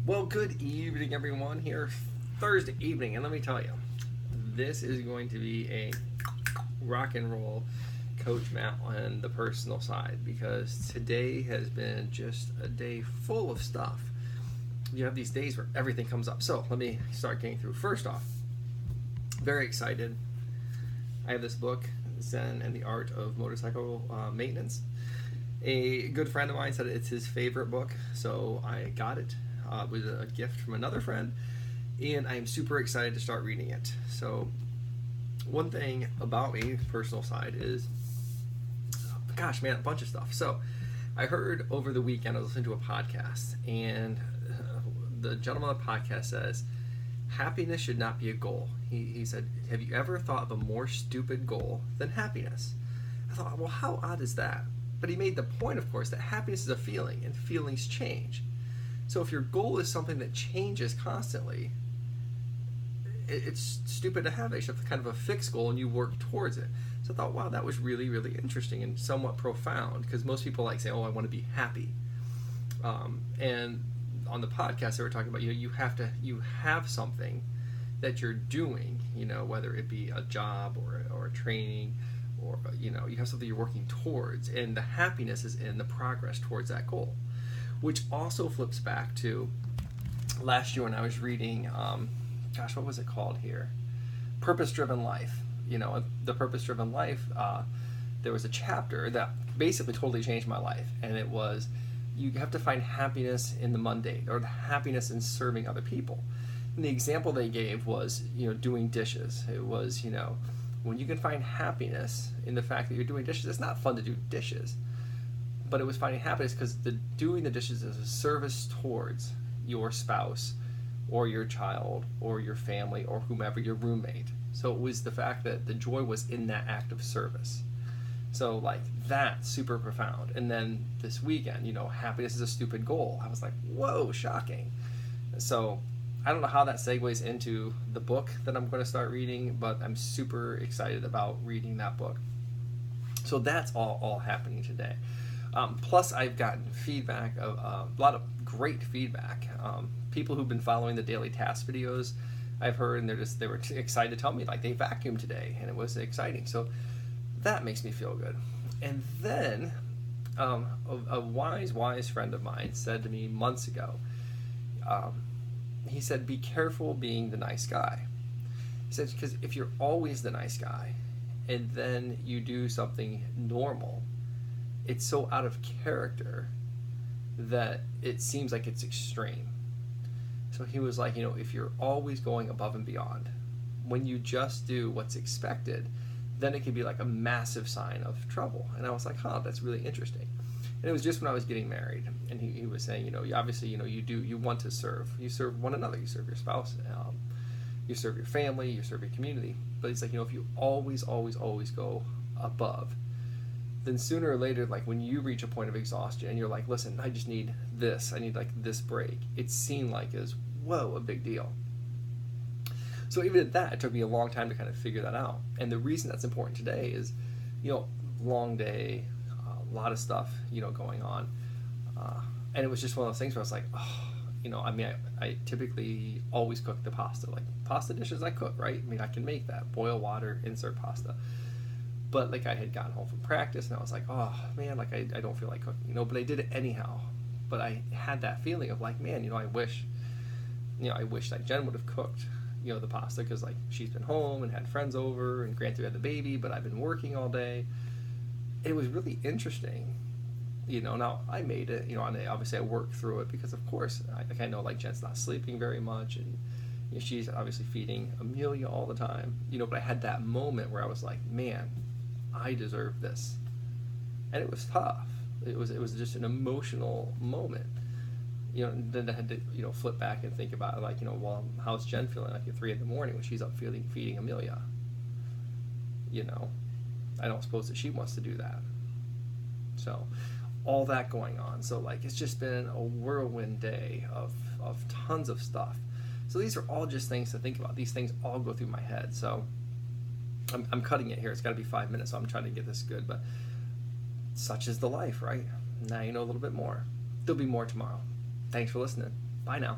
Well, good evening, everyone. Here, Thursday evening, and let me tell you, this is going to be a rock and roll Coach Matt on the personal side because today has been just a day full of stuff. You have these days where everything comes up. So let me start getting through. First off, very excited. I have this book, Zen and the Art of Motorcycle Maintenance. A good friend of mine said it's his favorite book, so I got it. It was a gift from another friend, and I'm super excited to start reading it. So one thing about me, personal side, is, gosh, man, a bunch of stuff. So I heard over the weekend, I was listening to a podcast, and the gentleman on the podcast says, happiness should not be a goal. He said, have you ever thought of a more stupid goal than happiness? I thought, well, how odd is that? But he made the point, of course, that happiness is a feeling, and feelings change. So if your goal is something that changes constantly, it's stupid to have it. You should have kind of a fixed goal and you work towards it. So I thought, wow, that was really, really interesting and somewhat profound, because most people like say, oh, I want to be happy. And on the podcast, they were talking about, you have something that you're doing, whether it be a job or a training, or, you have something you're working towards, and the happiness is in the progress towards that goal. Which also flips back to last year when I was reading, what was it called here? Purpose-Driven Life. The Purpose-Driven Life, there was a chapter that basically totally changed my life, and it was, you have to find happiness in the mundane, or the happiness in serving other people. And the example they gave was, doing dishes. It was, when you can find happiness in the fact that you're doing dishes, it's not fun to do dishes. But it was finding happiness because doing the dishes is a service towards your spouse or your child or your family or whomever, your roommate. So it was the fact that the joy was in that act of service. So that's super profound. And then this weekend, happiness is a stupid goal. I was like, whoa, shocking. So I don't know how that segues into the book that I'm going to start reading, but I'm super excited about reading that book. So that's all happening today. Plus, I've gotten feedback, a lot of great feedback. People who've been following the daily task videos, I've heard, and they were excited to tell me they vacuumed today, and it was exciting. So that makes me feel good. And then a wise friend of mine said to me months ago, he said, be careful being the nice guy. He said, because if you're always the nice guy, and then you do something normal, it's so out of character that it seems like it's extreme. So he was like, if you're always going above and beyond, when you just do what's expected, then it can be like a massive sign of trouble. And I was like, that's really interesting. And it was just when I was getting married, and he was saying, obviously, you want to serve. You serve one another. You serve your spouse. You serve your family. You serve your community. But he's like, if you always go above, then sooner or later, when you reach a point of exhaustion and you're like, listen, I just need this, I need this break, it seemed like is, whoa, a big deal. So even at that, it took me a long time to kind of figure that out. And the reason that's important today is, long day, a lot of stuff, going on. And it was just one of those things where I was like, I typically always cook the pasta. Pasta dishes I cook, right? I can make that. Boil water, insert pasta. But I had gotten home from practice, and I was like, oh man, I don't feel like cooking, but I did it anyhow. But I had that feeling of man, I wish that Jen would have cooked, the pasta, because she's been home and had friends over, and granted we had the baby, but I've been working all day. It was really interesting, now I made it, and obviously I worked through it because of course, I know Jen's not sleeping very much, and she's obviously feeding Amelia all the time, but I had that moment where I was like, man, I deserve this. And it was tough. It was just an emotional moment. Then I had to, flip back and think about it, well, how's Jen feeling at 3 a.m. when she's up feeding Amelia? I don't suppose that she wants to do that. So all that going on. So it's just been a whirlwind day of tons of stuff. So these are all just things to think about. These things all go through my head. So I'm cutting it here. It's got to be 5 minutes, so I'm trying to get this good. But such is the life, right? Now you know a little bit more. There'll be more tomorrow. Thanks for listening. Bye now.